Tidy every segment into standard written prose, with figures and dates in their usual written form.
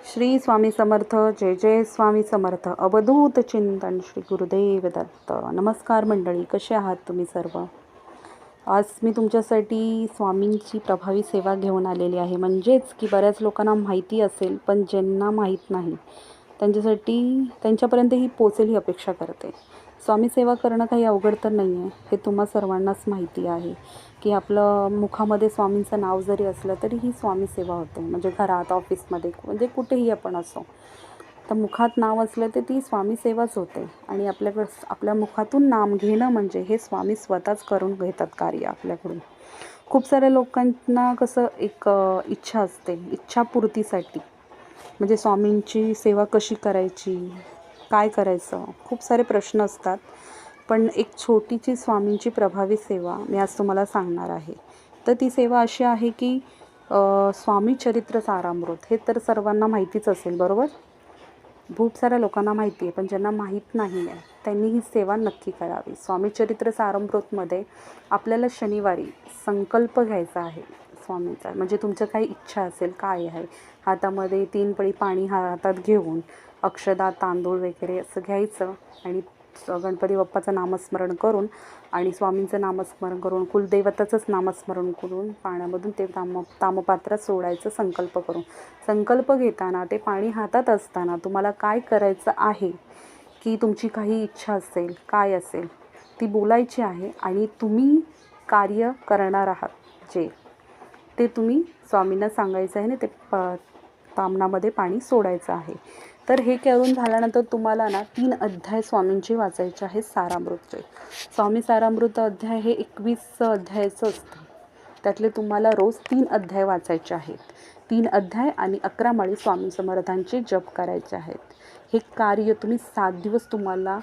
श्री स्वामी समर्थ. जय जय स्वामी समर्थ. अवधूत चिंतन श्री गुरुदेव दत्त. नमस्कार मंडळी, कसे आहात तुम्ही सर्व? आज मी तुमच्यासाठी स्वामींची प्रभावी सेवा घेऊन आलेली आहे. म्हणजेच की बऱ्याच लोकांना माहिती असेल, पण ज्यांना माहीत नाही त्यांच्यापर्यंत ही पोचेल ही अपेक्षा करते. स्वामी सेवा करणं काही अवघड तर नाही आहे, हे तुम्हा सर्वांनाच माहिती आहे की आपलं मुखामध्ये स्वामींचं नाव जरी असलं तरी ही स्वामी सेवा होते. म्हणजे घरात, ऑफिसमध्ये, म्हणजे कुठेही आपण असो, तर मुखात नाव असलं तर ती स्वामी सेवाच होते. आणि आपल्या मुखातून नाम घेणं म्हणजे हे स्वामी स्वतःच करून घेतात कार्य आपल्याकडून. खूप साऱ्या लोकांना कसं एक इच्छा असते, इच्छापूर्तीसाठी म्हणजे स्वामींची सेवा कशी करायची, काय करायचं, खूप सारे प्रश्न असतात. पण एक छोटीची स्वामींची प्रभावी सेवा मी आज तुम्हाला सांगणार आहे. तर ती सेवा अशी आहे की स्वामी चरित्र सारामृत हे तर सर्वांना माहितीच असेल, बरोबर? खूप साऱ्या लोकांना माहिती आहे, पण ज्यांना माहीत नाही आहे त्यांनी ही सेवा नक्की करावी. स्वामी चरित्र सारामृतमध्ये आपल्याला शनिवारी संकल्प घ्यायचा आहे स्वामींचा. म्हणजे तुमचं काही इच्छा असेल, काय आहे, हातामध्ये 3 पळी पाणी हातात घेऊन अक्षदा, तांदूळ वगैरे असं घ्यायचं आणि गणपती बाप्पाचं नामस्मरण करून आणि स्वामींचं नामस्मरण करून, कुलदैवताचंच नामस्मरण करून पाण्यामधून ते तामपात्रात सोडायचं संकल्प करून. संकल्प घेताना ते पाणी हातात असताना तुम्हाला काय करायचं आहे की तुमची काही इच्छा असेल, काय असेल ती बोलायची आहे आणि तुम्ही कार्य करणार आहात जे ते तुम्ही स्वामींना सांगायचं आहे आणि ते तामणामध्ये पाणी सोडायचं आहे. तर हे करून झाल्यानंतर तुम्हाला 3 अध्याय स्वामींचे वाचायचे आहेत सारामृतचे. स्वामी सारामृत अध्याय हे 21 अध्यायाचं असतं. त्यातले तुम्हाला रोज 3 अध्याय वाचायचे आहेत. 3 अध्याय आणि 11 माळी स्वामी समर्थांचे जप करायचे आहेत. हे कार्य तुम्ही 7 दिवस तुम्हाला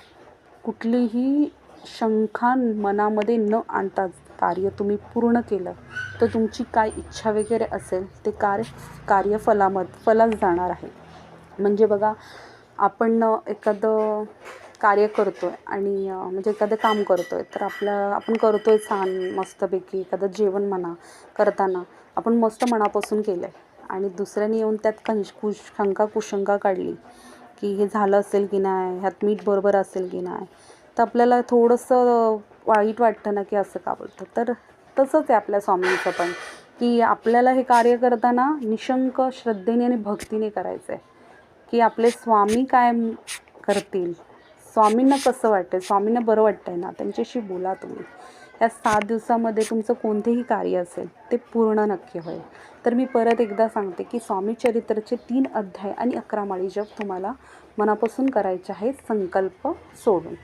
कुठलीही शंका मनामध्ये न आणता कार्य तुम्ही पूर्ण केलं तर तुमची काय इच्छा वगैरे असेल ते कार्य फलास जाणार आहे. म्हणजे बघा, आपण एखादं कार्य करतो आहे आणि म्हणजे एखादं काम करतो आहे, तर आपण करतो आहे छान मस्तपैकी एखादं जेवण म्हणा करताना आपण मस्त मनापासून केलं आहे आणि दुसऱ्याने येऊन त्यात शंका कुशंका काढली की हे झालं असेल की नाही, ह्यात मीठ बरोबर असेल की नाही, तर आपल्याला थोडंसं वाईट वाटतं ना की असं का बोलतं. तर तसंच आहे आपल्या स्वामींचं पण, की आपल्याला हे कार्य करताना निशंक श्रद्धेने आणि भक्तीने करायचं आहे की आपले स्वामी काय करतील, स्वामींना कसं वाटेल, स्वामींना बरं वाटतं आहे ना, त्यांच्याशी बोला तुम्ही. या 7 दिवसामध्ये तुमचं कोणतेही कार्य असेल ते पूर्ण नक्की होईल. तर मी परत एकदा सांगते की स्वामी चरित्रचे 3 अध्याय आणि 11 माळी जप तुम्हाला मनापासून करायचे आहे संकल्प सोडून.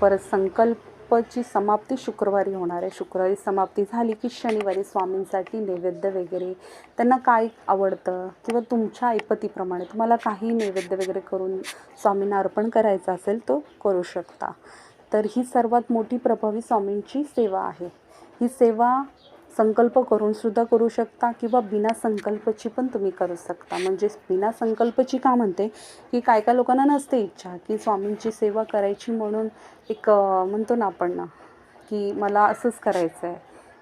परत संकल्पाची समाप्ती शुक्रवारी होणार आहे. शुक्रवारी समाप्ती झाली की शनिवारी स्वामींसाठी नैवेद्य वगैरे त्यांना काय आवडतं किंवा तुमच्या ऐपतीप्रमाणे तुम्हाला काही नैवेद्य वगैरे करून स्वामींना अर्पण करायचा असेल तो करू शकता. तर ही सर्वात मोठी प्रभावी स्वामींची सेवा आहे. ही सेवा संकल्प करून सुद्धा करू शकता किंवा बिना संकल्पची पण तुम्ही करू शकता. म्हणजे बिना संकल्पची का म्हणते की काय काय लोकांना नसते इच्छा की स्वामींची सेवा करायची म्हणून एक म्हणतो ना आपण ना की मला असंच करायचं आहे,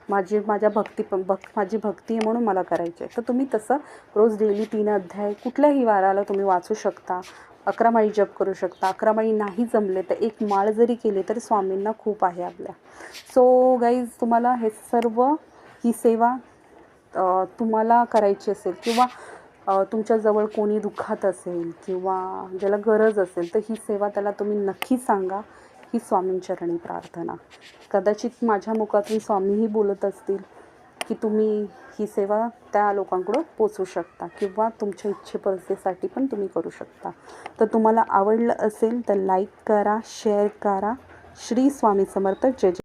माझी भक्ती आहे म्हणून मला करायचं आहे. तर तुम्ही तसं रोज डेली 3 अध्याय कुठल्याही वाराला तुम्ही वाचू शकता. 11 माळी जप करू शकता. 11 माळी नाही जमले तर 1 माळ जरी केली तरी स्वामींना खूप आहे आपल्या. सो गाईज, तुम्हाला हे सर्व ही सेवा तुम्हाला करायची असेल किंवा तुमच्याजवळ कोणी दुःखात असेल किंवा ज्याला गरज असेल तर ही सेवा त्याला तुम्ही नक्की सांगा. ही स्वामींचरणी प्रार्थना. कदाचित माझ्या मुखातून स्वामीही बोलत असतील की तुम्ही ही सेवा त्या लोकांकडं पोचवू शकता किंवा तुमच्या इच्छेपर्यंतसाठी पण तुम्ही करू शकता. तर तुम्हाला आवडलं असेल तर लाईक करा, शेअर करा. श्री स्वामी समर्थ. जय जय.